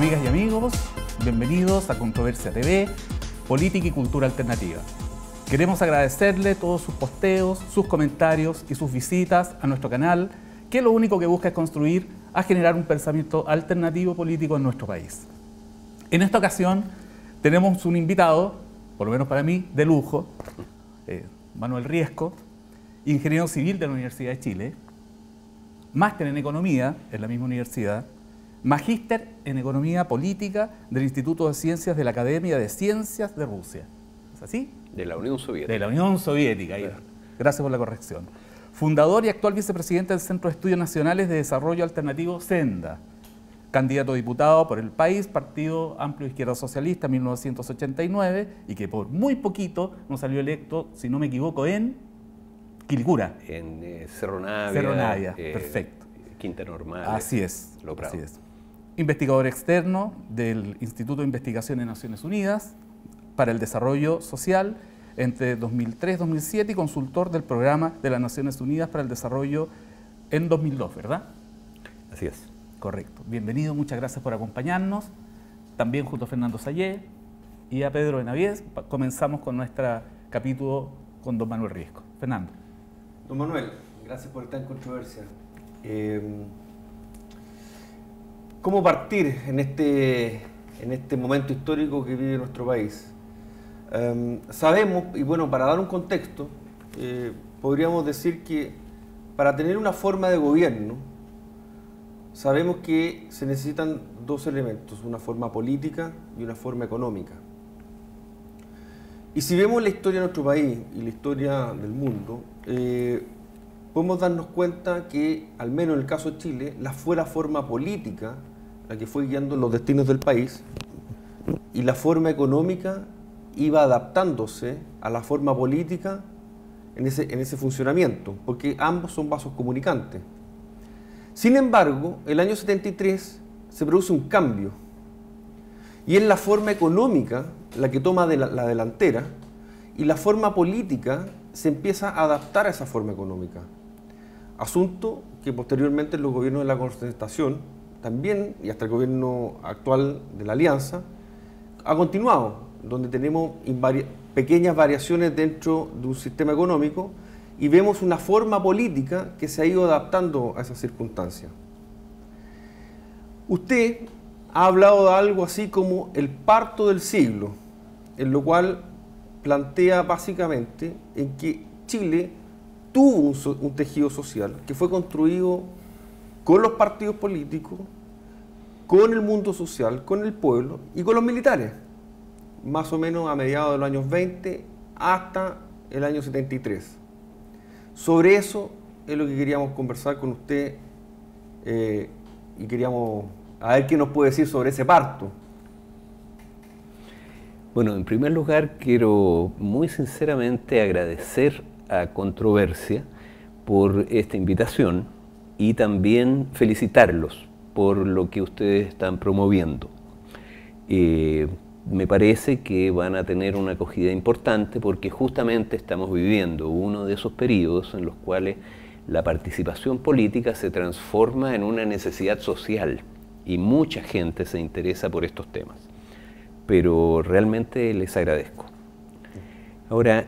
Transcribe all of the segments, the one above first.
Amigas y amigos, bienvenidos a Controversia TV, Política y Cultura Alternativa. Queremos agradecerle todos sus posteos, sus comentarios y sus visitas a nuestro canal, que lo único que busca es construir a generar un pensamiento alternativo político en nuestro país. En esta ocasión tenemos un invitado, por lo menos para mí, de lujo, Manuel Riesco, ingeniero civil de la Universidad de Chile, máster en Economía en la misma universidad, magíster en Economía Política del Instituto de Ciencias de la Academia de Ciencias de Rusia. ¿Es así? De la Unión Soviética. De la Unión Soviética. Claro. Gracias por la corrección. Fundador y actual vicepresidente del Centro de Estudios Nacionales de Desarrollo Alternativo Senda. Candidato a diputado por el país, Partido Amplio Izquierda Socialista en 1989 y que por muy poquito nos salió electo, si no me equivoco, en Quilicura. En Cerro Navia. Cerro Navia, perfecto. Quinta Normal. Así es. Loprado. Así es. Investigador externo del Instituto de Investigación de Naciones Unidas para el Desarrollo Social entre 2003 y 2007 y consultor del Programa de las Naciones Unidas para el Desarrollo en 2002, ¿verdad? Así es. Correcto. Bienvenido, muchas gracias por acompañarnos. También junto a Fernando Sayé y a Pedro Benavides comenzamos con nuestro capítulo con don Manuel Riesco. Fernando. Don Manuel, gracias por estar en Controversia. ¿Cómo partir en este momento histórico que vive nuestro país? Sabemos, y bueno, para dar un contexto, podríamos decir que para tener una forma de gobierno, sabemos que se necesitan dos elementos, una forma política y una forma económica. Y si vemos la historia de nuestro país y la historia del mundo, podemos darnos cuenta que, al menos en el caso de Chile, fue la forma política la que fue guiando los destinos del país y la forma económica iba adaptándose a la forma política en ese funcionamiento, porque ambos son vasos comunicantes. Sin embargo, el año 73 se produce un cambio y es la forma económica la que toma la delantera y la forma política se empieza a adaptar a esa forma económica. Asunto que posteriormente los gobiernos de la Concertación también, y hasta el gobierno actual de la Alianza, ha continuado, donde tenemos pequeñas variaciones dentro de un sistema económico y vemos una forma política que se ha ido adaptando a esas circunstancias. Usted ha hablado de algo así como el parto del siglo, en lo cual plantea básicamente en que Chile tuvo un tejido social que fue construido con los partidos políticos, con el mundo social, con el pueblo y con los militares, más o menos a mediados de los años 20 hasta el año 73. Sobre eso es lo que queríamos conversar con usted y queríamos a ver qué nos puede decir sobre ese parto. Bueno, en primer lugar quiero muy sinceramente agradecer a Controversia por esta invitación y también felicitarlos por lo que ustedes están promoviendo. Me parece que van a tener una acogida importante porque justamente estamos viviendo uno de esos periodos en los cuales la participación política se transforma en una necesidad social y mucha gente se interesa por estos temas. Pero realmente les agradezco. Ahora,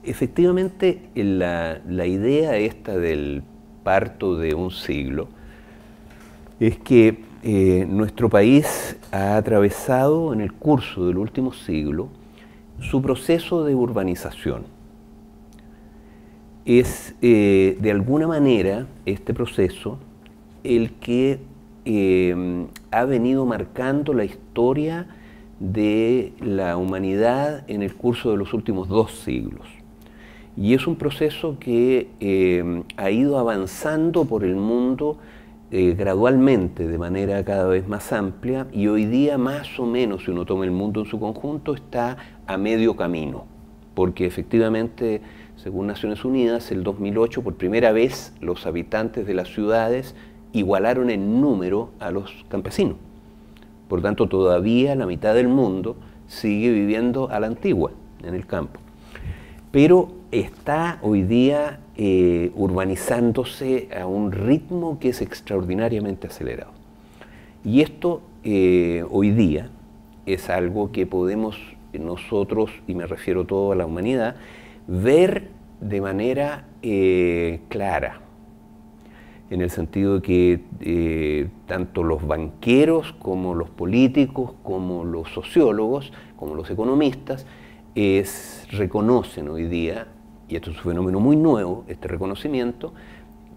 efectivamente la idea esta del parto de un siglo es que nuestro país ha atravesado en el curso del último siglo su proceso de urbanización. Es de alguna manera este proceso el que ha venido marcando la historia de la humanidad en el curso de los últimos 2 siglos. Y es un proceso que ha ido avanzando por el mundo gradualmente, de manera cada vez más amplia, y hoy día más o menos, si uno toma el mundo en su conjunto, está a medio camino, porque efectivamente, según Naciones Unidas, el 2008 por primera vez los habitantes de las ciudades igualaron en número a los campesinos. Por tanto, todavía la mitad del mundo sigue viviendo a la antigua, en el campo. Pero está hoy día urbanizándose a un ritmo que es extraordinariamente acelerado. Y esto hoy día es algo que podemos nosotros, y me refiero todo a la humanidad, ver de manera clara, en el sentido de que tanto los banqueros como los políticos, como los sociólogos, como los economistas, reconocen hoy día, y esto es un fenómeno muy nuevo, este reconocimiento,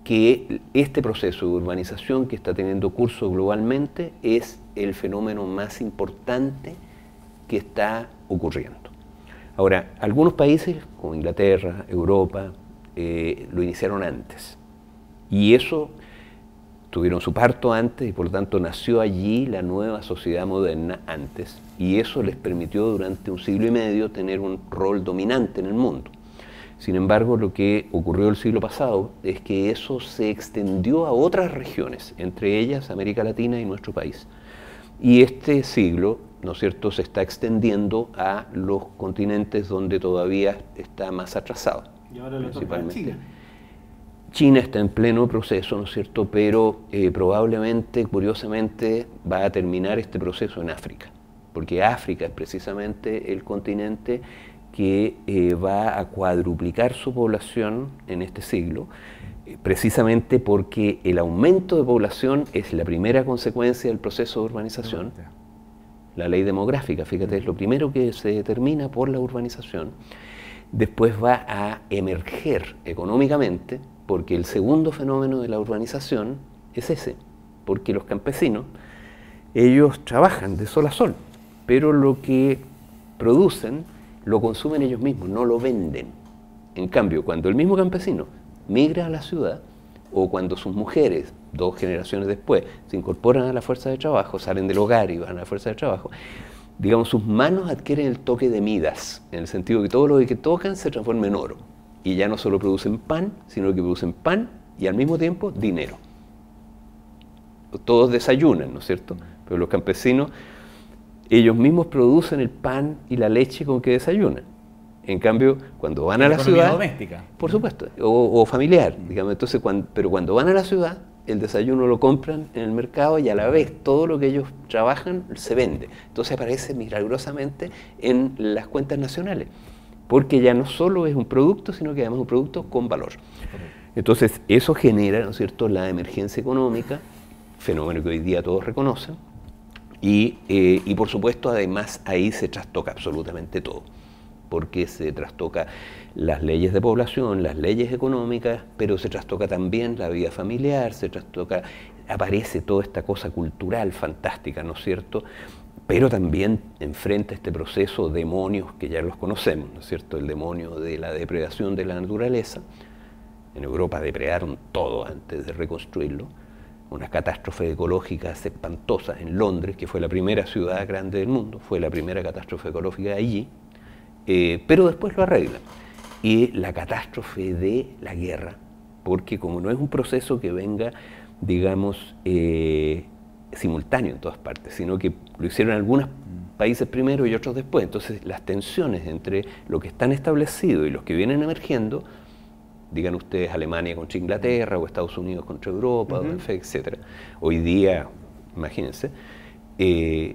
que este proceso de urbanización que está teniendo curso globalmente es el fenómeno más importante que está ocurriendo. Ahora, algunos países, como Inglaterra, Europa, lo iniciaron antes. Y eso tuvieron su parto antes y por lo tanto nació allí la nueva sociedad moderna antes. Y eso les permitió durante un siglo y medio tener un rol dominante en el mundo. Sin embargo, lo que ocurrió el siglo pasado es que eso se extendió a otras regiones, entre ellas América Latina y nuestro país. Y este siglo, ¿no es cierto?, se está extendiendo a los continentes donde todavía está más atrasado. Y ahora le toca a China. China está en pleno proceso, ¿no es cierto?, pero probablemente, curiosamente, va a terminar este proceso en África, porque África es precisamente el continente que va a cuadruplicar su población en este siglo, precisamente porque el aumento de población es la primera consecuencia del proceso de urbanización. La ley demográfica, fíjate, es lo primero que se determina por la urbanización. Después va a emerger económicamente, porque el segundo fenómeno de la urbanización es ese, porque los campesinos, ellos trabajan de sol a sol, pero lo que producen lo consumen ellos mismos, no lo venden. En cambio, cuando el mismo campesino migra a la ciudad, o cuando sus mujeres, 2 generaciones después, se incorporan a la fuerza de trabajo, salen del hogar y van a la fuerza de trabajo, digamos, sus manos adquieren el toque de Midas, en el sentido que todo lo que tocan se transforma en oro. Y ya no solo producen pan, sino que producen pan y al mismo tiempo dinero. Todos desayunan, ¿no es cierto? Pero los campesinos, ellos mismos producen el pan y la leche con que desayunan. En cambio, cuando van a la ciudad... doméstica. Por supuesto, o familiar, digamos. Entonces, pero cuando van a la ciudad, el desayuno lo compran en el mercado y a la vez todo lo que ellos trabajan se vende. Entonces aparece milagrosamente en las cuentas nacionales, porque ya no solo es un producto, sino que además es un producto con valor. Entonces, eso genera, ¿no es cierto?, la emergencia económica, fenómeno que hoy día todos reconocen, y por supuesto, además, ahí se trastoca absolutamente todo, porque se trastoca las leyes de población, las leyes económicas, pero se trastoca también la vida familiar, aparece toda esta cosa cultural fantástica, ¿no es cierto?, pero también enfrenta este proceso demonios que ya los conocemos, ¿no es cierto?, el demonio de la depredación de la naturaleza. En Europa depredaron todo antes de reconstruirlo, unas catástrofes ecológicas espantosas en Londres, que fue la primera ciudad grande del mundo, fue la primera catástrofe ecológica allí, pero después lo arreglan. Y la catástrofe de la guerra, porque como no es un proceso que venga, digamos, simultáneo en todas partes, sino que lo hicieron algunos países primero y otros después, entonces las tensiones entre lo que están establecidos y los que vienen emergiendo, digan ustedes Alemania contra Inglaterra o Estados Unidos contra Europa, etc. Hoy día, imagínense,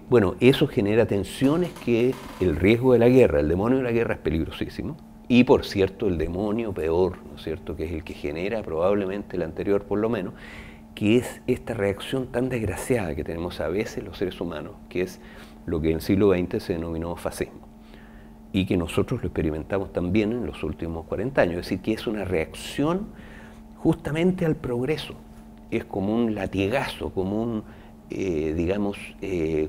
bueno, eso genera tensiones que el riesgo de la guerra, el demonio de la guerra es peligrosísimo. Y por cierto, el demonio peor, ¿no es cierto?, que es el que genera probablemente el anterior por lo menos, que es esta reacción tan desgraciada que tenemos a veces los seres humanos, que es lo que en el siglo XX se denominó fascismo, y que nosotros lo experimentamos también en los últimos 40 años, es decir, que es una reacción justamente al progreso, es como un latigazo, como digamos,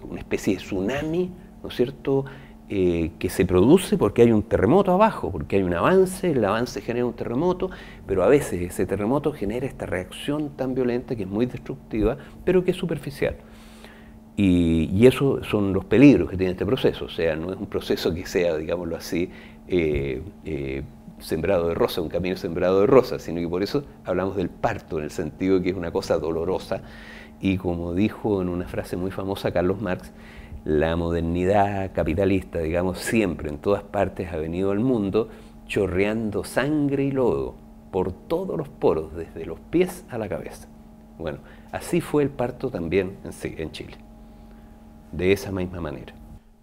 una especie de tsunami, ¿no es cierto?, que se produce porque hay un terremoto abajo, porque hay un avance, el avance genera un terremoto, pero a veces ese terremoto genera esta reacción tan violenta que es muy destructiva, pero que es superficial. Y eso son los peligros que tiene este proceso, o sea, no es un proceso que sea, digámoslo así, sembrado de rosa, un camino sembrado de rosas, sino que por eso hablamos del parto, en el sentido de que es una cosa dolorosa, y como dijo en una frase muy famosa Carlos Marx, la modernidad capitalista, digamos, siempre en todas partes ha venido al mundo chorreando sangre y lodo por todos los poros, desde los pies a la cabeza. Bueno, así fue el parto también en Chile. de esa misma manera.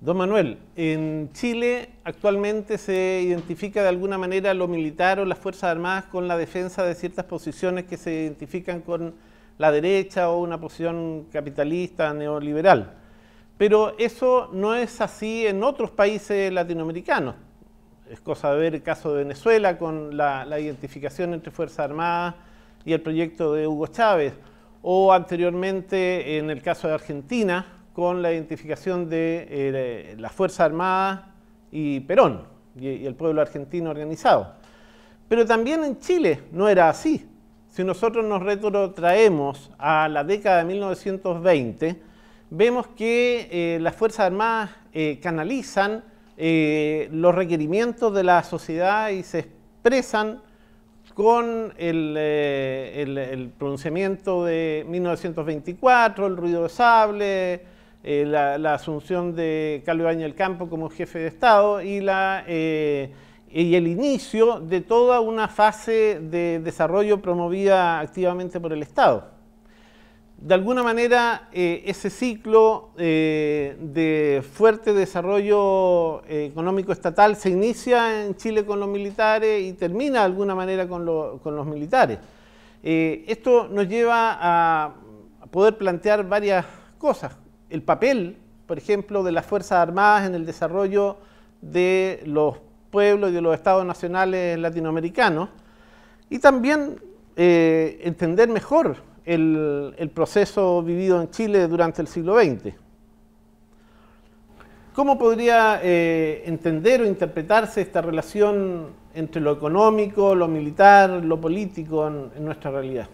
Don Manuel, en Chile actualmente se identifica de alguna manera lo militar o las Fuerzas Armadas con la defensa de ciertas posiciones que se identifican con la derecha o una posición capitalista, neoliberal. Pero eso no es así en otros países latinoamericanos. Es cosa de ver el caso de Venezuela con la identificación entre Fuerzas Armadas y el proyecto de Hugo Chávez, o anteriormente en el caso de Argentina, con la identificación de las Fuerzas Armadas y Perón, y el pueblo argentino organizado. Pero también en Chile no era así. Si nosotros nos retrotraemos a la década de 1920, vemos que las Fuerzas Armadas canalizan los requerimientos de la sociedad y se expresan con el pronunciamiento de 1924, el ruido de sable, la asunción de Carlos Ibáñez del Campo como jefe de Estado y el inicio de toda una fase de desarrollo promovida activamente por el Estado. De alguna manera, ese ciclo de fuerte desarrollo económico estatal se inicia en Chile con los militares y termina de alguna manera con los militares. Esto nos lleva a poder plantear varias cosas. El papel, por ejemplo, de las Fuerzas Armadas en el desarrollo de los pueblos y de los estados nacionales latinoamericanos, y también entender mejor el proceso vivido en Chile durante el siglo XX. ¿Cómo podría entender o interpretarse esta relación entre lo económico, lo militar, lo político en nuestra realidad?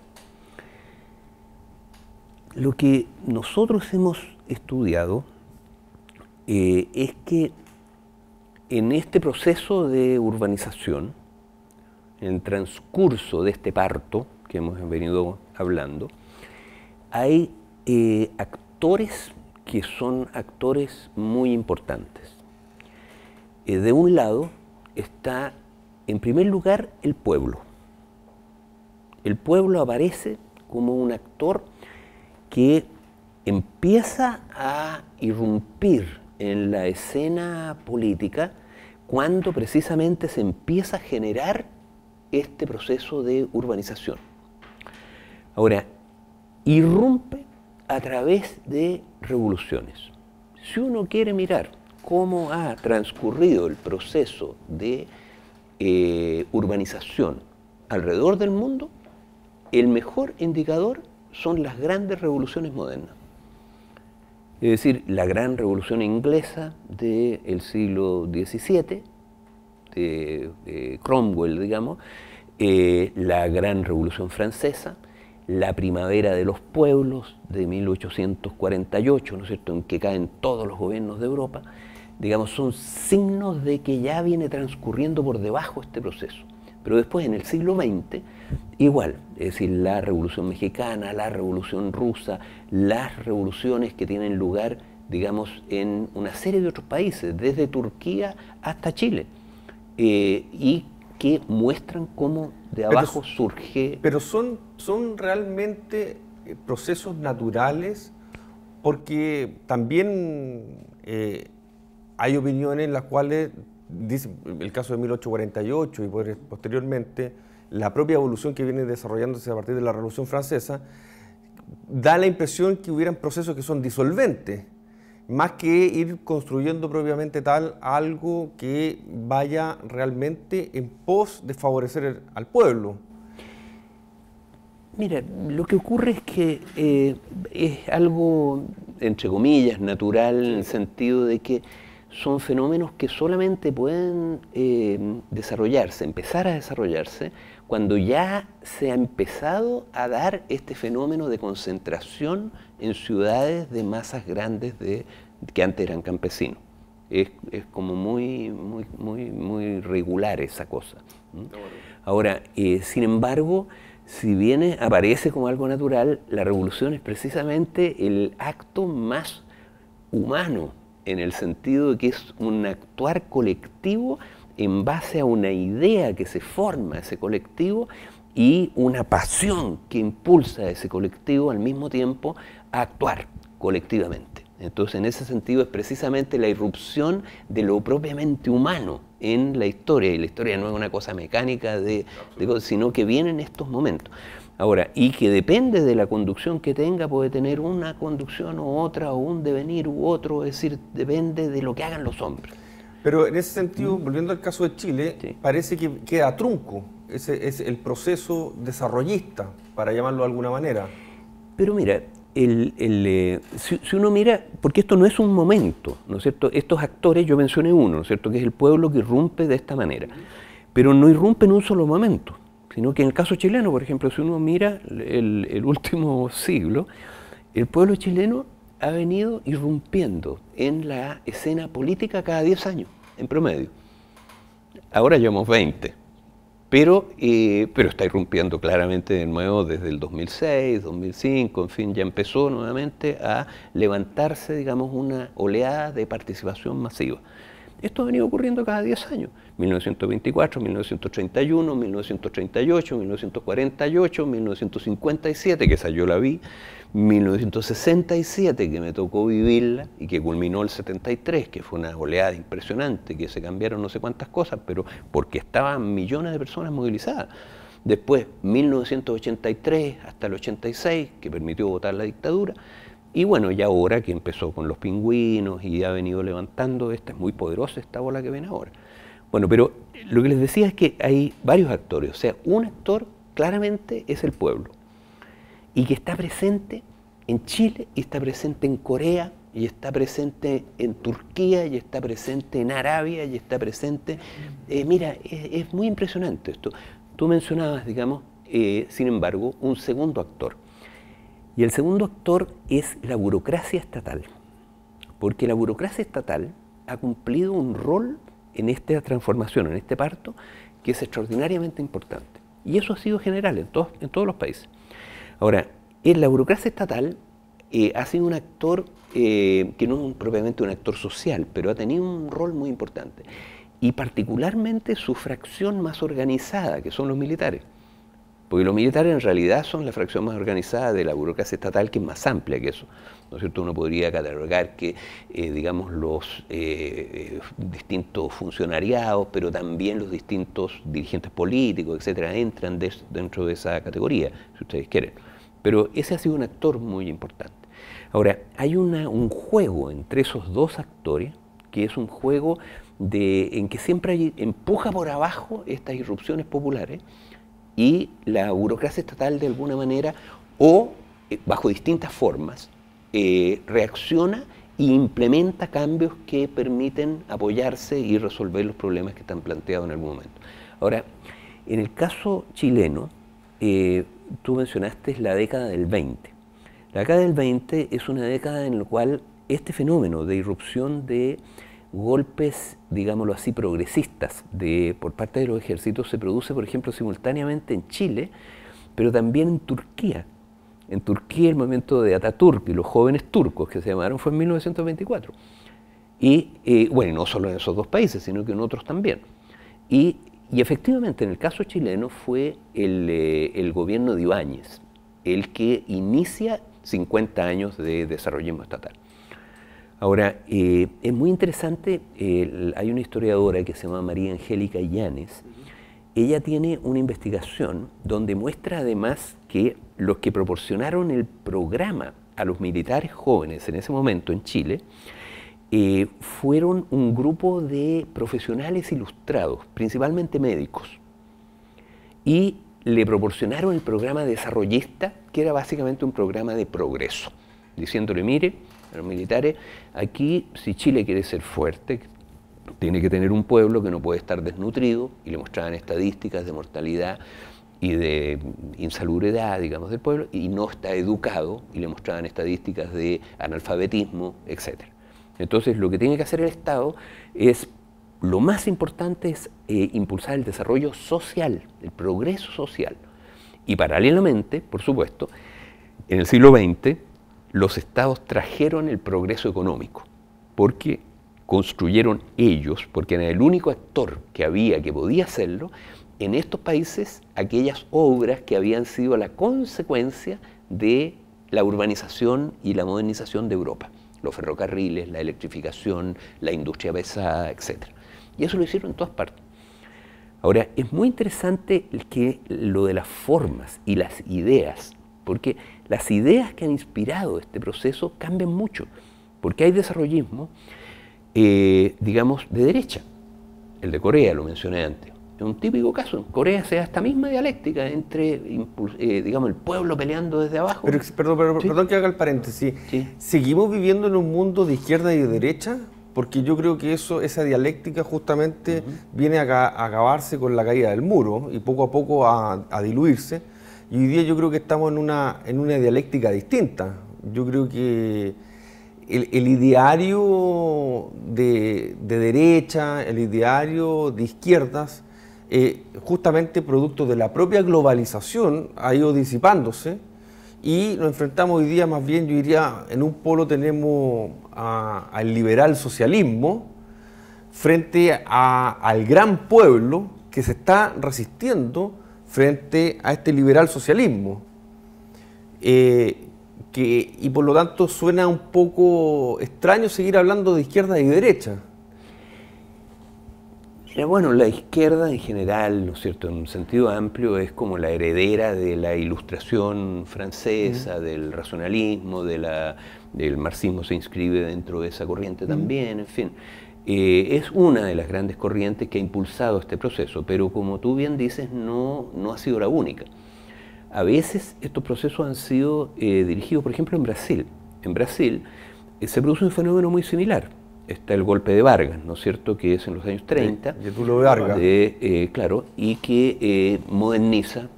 Lo que nosotros hemos estudiado es que en este proceso de urbanización, en el transcurso de este parto que hemos venido hablando, hay actores que son actores muy importantes. De un lado está, en primer lugar, el pueblo. El pueblo aparece como un actor que empieza a irrumpir en la escena política cuando precisamente se empieza a generar este proceso de urbanización. Ahora, irrumpe a través de revoluciones. Si uno quiere mirar cómo ha transcurrido el proceso de urbanización alrededor del mundo, el mejor indicador son las grandes revoluciones modernas. Es decir, la gran revolución inglesa del siglo XVII, de Cromwell, digamos, la gran revolución francesa, la primavera de los pueblos de 1848, ¿no es cierto?, en que caen todos los gobiernos de Europa, digamos, son signos de que ya viene transcurriendo por debajo este proceso. Pero después, en el siglo XX, igual, es decir, la Revolución Mexicana, la Revolución Rusa, las revoluciones que tienen lugar, digamos, en una serie de otros países, desde Turquía hasta Chile, y que muestran cómo de abajo surge... Pero son realmente procesos naturales, porque también hay opiniones en las cuales, dice el caso de 1848 y posteriormente, la propia evolución que viene desarrollándose a partir de la Revolución Francesa, da la impresión que hubieran procesos que son disolventes, más que ir construyendo propiamente tal algo que vaya realmente en pos de favorecer al pueblo. Mira, lo que ocurre es que es algo, entre comillas, natural, en el sentido de que son fenómenos que solamente pueden desarrollarse, empezar a desarrollarse, cuando ya se ha empezado a dar este fenómeno de concentración en ciudades de masas grandes que antes eran campesinos. Es como muy regular esa cosa. Ahora, sin embargo, si bien aparece como algo natural, la revolución es precisamente el acto más humano, en el sentido de que es un actuar colectivo en base a una idea que se forma ese colectivo y una pasión que impulsa a ese colectivo al mismo tiempo a actuar colectivamente. Entonces, en ese sentido, es precisamente la irrupción de lo propiamente humano en la historia, y la historia no es una cosa mecánica sino que viene en estos momentos. Ahora, y que depende de la conducción que tenga, puede tener una conducción u otra, o un devenir u otro, es decir, depende de lo que hagan los hombres. Pero en ese sentido, volviendo al caso de Chile, Sí. parece que queda trunco ese es el proceso desarrollista, para llamarlo de alguna manera. Pero mira, si uno mira, porque esto no es un momento, ¿no es cierto? Estos actores, yo mencioné uno, ¿no es cierto?, que es el pueblo que irrumpe de esta manera, pero no irrumpe en un solo momento, sino que en el caso chileno, por ejemplo, si uno mira el último siglo, el pueblo chileno ha venido irrumpiendo en la escena política cada 10 años, en promedio. Ahora llevamos 20. Pero está irrumpiendo claramente de nuevo desde el 2006, 2005, en fin, ya empezó nuevamente a levantarse, digamos, una oleada de participación masiva. Esto ha venido ocurriendo cada 10 años, 1924, 1931, 1938, 1948, 1957, que esa yo la vi, 1967, que me tocó vivirla y que culminó el 73, que fue una oleada impresionante, que se cambiaron no sé cuántas cosas, pero porque estaban millones de personas movilizadas. Después, 1983 hasta el 86, que permitió votar la dictadura. Y bueno, ya ahora que empezó con los pingüinos y ha venido levantando, esta es muy poderosa esta ola que ven ahora. Bueno, pero lo que les decía es que hay varios actores, o sea, un actor claramente es el pueblo, y que está presente en Chile, y está presente en Corea, y está presente en Turquía, y está presente en Arabia, y está presente... mira, es muy impresionante esto. Tú mencionabas, digamos, sin embargo, un segundo actor. Y el segundo actor es la burocracia estatal, porque la burocracia estatal ha cumplido un rol en esta transformación, en este parto, que es extraordinariamente importante. Y eso ha sido general en todos los países. Ahora, en la burocracia estatal ha sido un actor que no es propiamente un actor social, pero ha tenido un rol muy importante. Y particularmente su fracción más organizada, que son los militares. Porque los militares en realidad son la fracción más organizada de la burocracia estatal, que es más amplia que eso, ¿no es cierto? Uno podría catalogar que, digamos, los distintos funcionariados, pero también los distintos dirigentes políticos, etcétera, entran dentro de esa categoría, si ustedes quieren. Pero ese ha sido un actor muy importante. Ahora, hay un juego entre esos dos actores, que es un juego en que siempre empuja por abajo estas irrupciones populares, y la burocracia estatal de alguna manera, o bajo distintas formas, reacciona e implementa cambios que permiten apoyarse y resolver los problemas que están planteados en algún momento. Ahora, en el caso chileno, tú mencionaste la década del 20. La década del 20 es una década en la cual este fenómeno de irrupción de golpes, digámoslo así, progresistas por parte de los ejércitos se produce, por ejemplo, simultáneamente en Chile, pero también en Turquía. En Turquía el movimiento de Atatürk y los jóvenes turcos que se llamaron fue en 1924. Y bueno, no solo en esos dos países, sino que en otros también. Y efectivamente, en el caso chileno fue el gobierno de Ibáñez el que inicia 50 años de desarrollismo estatal. Ahora, es muy interesante, hay una historiadora que se llama María Angélica Illanes. Ella tiene una investigación donde muestra además que los que proporcionaron el programa a los militares jóvenes en ese momento en Chile fueron un grupo de profesionales ilustrados, principalmente médicos, y le proporcionaron el programa desarrollista, que era básicamente un programa de progreso, diciéndole, mire, a los militares, aquí si Chile quiere ser fuerte, tiene que tener un pueblo que no puede estar desnutrido, y le mostraban estadísticas de mortalidad y de insalubridad, digamos, del pueblo, y no está educado, y le mostraban estadísticas de analfabetismo, etc. Entonces, lo que tiene que hacer el Estado es, lo más importante es impulsar el desarrollo social, el progreso social. Y paralelamente, por supuesto, en el siglo XX, los estados trajeron el progreso económico, porque construyeron ellos, porque era el único actor que había que podía hacerlo, en estos países aquellas obras que habían sido la consecuencia de la urbanización y la modernización de Europa, los ferrocarriles, la electrificación, la industria pesada, etc. Y eso lo hicieron en todas partes. Ahora, es muy interesante lo de las formas y las ideas, porque las ideas que han inspirado este proceso cambian mucho, porque hay desarrollismo, digamos, de derecha. El de Corea, lo mencioné antes. Es un típico caso. En Corea se da esta misma dialéctica entre, digamos, el pueblo peleando desde abajo. Pero, perdón que haga el paréntesis. Sí. ¿Seguimos viviendo en un mundo de izquierda y de derecha? Porque yo creo que esa dialéctica justamente viene a acabarse con la caída del muro y poco a poco a diluirse. Y hoy día yo creo que estamos en una dialéctica distinta. Yo creo que el ideario de derecha, el ideario de izquierdas, justamente producto de la propia globalización, ha ido disipándose y nos enfrentamos hoy día más bien, yo diría, en un polo tenemos al liberal socialismo frente al gran pueblo que se está resistiendo frente a este liberal socialismo. Y por lo tanto suena un poco extraño seguir hablando de izquierda y derecha. Bueno, la izquierda en general, ¿no es cierto?, en un sentido amplio, es como la heredera de la ilustración francesa, del racionalismo, del marxismo se inscribe dentro de esa corriente también, en fin. Es una de las grandes corrientes que ha impulsado este proceso, pero como tú bien dices, no ha sido la única. A veces estos procesos han sido dirigidos, por ejemplo, en Brasil. En Brasil se produce un fenómeno muy similar. Está el golpe de Vargas, ¿no es cierto?, que es en los años 30. Getúlio Vargas. Claro, y que moderniza,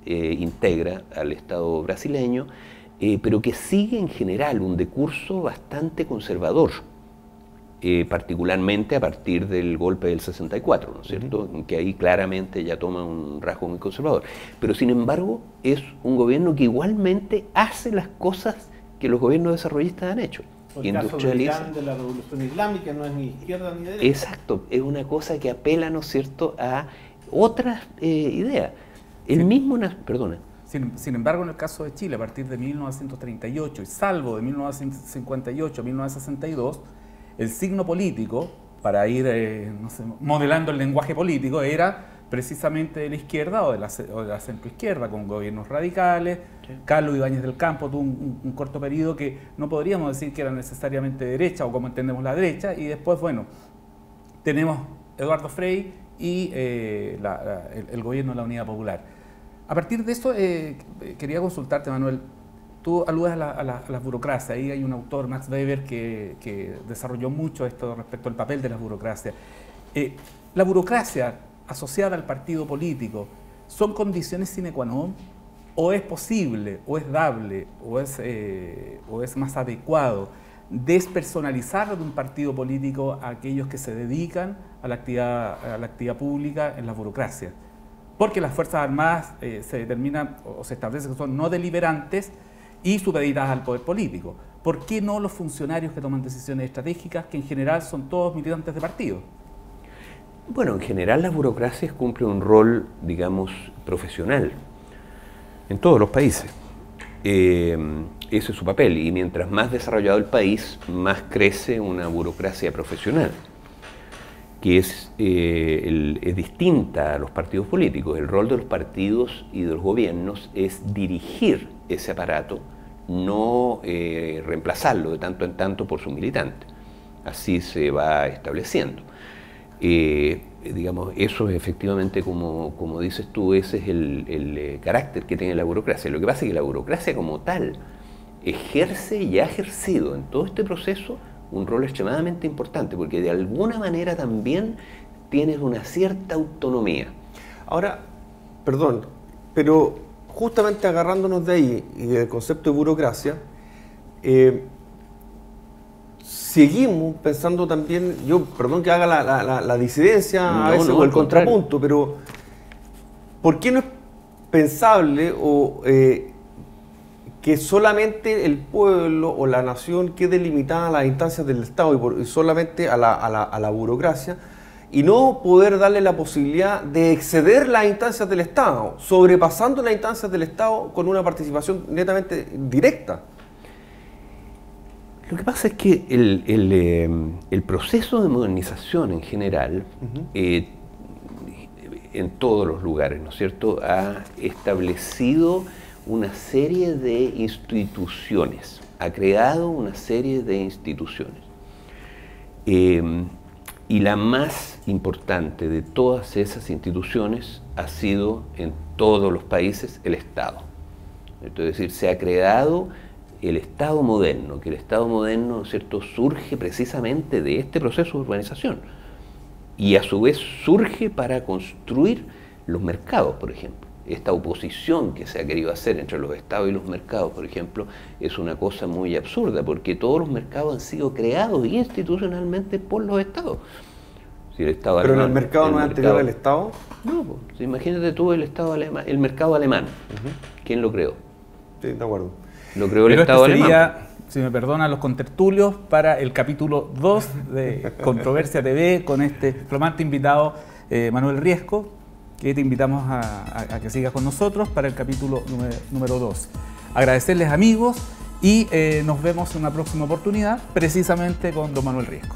integra al Estado brasileño, pero que sigue en general un decurso bastante conservador, particularmente a partir del golpe del 64, ¿no es cierto?, que ahí claramente ya toma un rasgo muy conservador. Pero sin embargo es un gobierno que igualmente hace las cosas que los gobiernos desarrollistas han hecho. El caso de Irán, de la revolución islámica, no es ni izquierda ni derecha. Exacto, es una cosa que apela, ¿no es cierto?, a otras ideas. El mismo, perdona. Sin embargo, en el caso de Chile, a partir de 1938 y salvo de 1958 a 1962, el signo político, para ir no sé, modelando el lenguaje político, era precisamente de la izquierda o de la centroizquierda, con gobiernos radicales. Sí. Carlos Ibáñez del Campo tuvo un corto periodo que no podríamos decir que era necesariamente derecha o como entendemos la derecha, y después, bueno, tenemos Eduardo Frei y el gobierno de la Unidad Popular. A partir de esto, quería consultarte, Manuel. Tú aludes a la burocracia. Ahí hay un autor, Max Weber, que desarrolló mucho esto respecto al papel de la burocracia. La burocracia asociada al partido político, ¿son condiciones sine qua non? ¿O es posible, o es dable, o es más adecuado despersonalizar de un partido político a aquellos que se dedican a la actividad pública en la burocracia? Porque las Fuerzas Armadas se determinan o se establece que son no deliberantes y supeditadas al poder político. ¿Por qué no los funcionarios que toman decisiones estratégicas, que en general son todos militantes de partido? Bueno, en general las burocracias cumplen un rol, digamos, profesional en todos los países. Ese es su papel, y mientras más desarrollado el país, más crece una burocracia profesional, que es distinta a los partidos políticos. El rol de los partidos y de los gobiernos es dirigir ese aparato, no reemplazarlo de tanto en tanto por sus militantes. Así se va estableciendo. Digamos, eso es efectivamente, como dices tú, ese es el carácter que tiene la burocracia. Lo que pasa es que la burocracia como tal ejerce y ha ejercido en todo este proceso un rol extremadamente importante, porque de alguna manera también tienes una cierta autonomía. Ahora, perdón, pero justamente agarrándonos de ahí y del concepto de burocracia, seguimos pensando también, perdón que haga la disidencia a veces, o el contrapunto, pero ¿por qué no es pensable que solamente el pueblo o la nación quede limitada a las instancias del Estado y solamente a la burocracia, y no poder darle la posibilidad de exceder las instancias del Estado, sobrepasando las instancias del Estado con una participación netamente directa? Lo que pasa es que el proceso de modernización en general, en todos los lugares, ¿no es cierto?, ha establecido una serie de instituciones, ha creado una serie de instituciones. Y la más importante de todas esas instituciones ha sido en todos los países el Estado. Es decir, se ha creado el Estado moderno, que el Estado moderno, ¿no es cierto?, surge precisamente de este proceso de urbanización y a su vez surge para construir los mercados, por ejemplo. Esta oposición que se ha querido hacer entre los estados y los mercados, por ejemplo, es una cosa muy absurda, porque todos los mercados han sido creados institucionalmente por los estados. Si el Estado ¿Pero alemán, el mercado no es anterior al Estado? No, pues, imagínate tú el Estado alemán, el mercado alemán. ¿Quién lo creó? Sí, de acuerdo. Lo creó el Pero Estado este sería, alemán. si me perdonan los contertulios, para el capítulo 2 de Controversia TV con este flamante invitado Manuel Riesco, que te invitamos a que sigas con nosotros para el capítulo número 2. Agradecerles, amigos, y nos vemos en una próxima oportunidad, precisamente con don Manuel Riesco.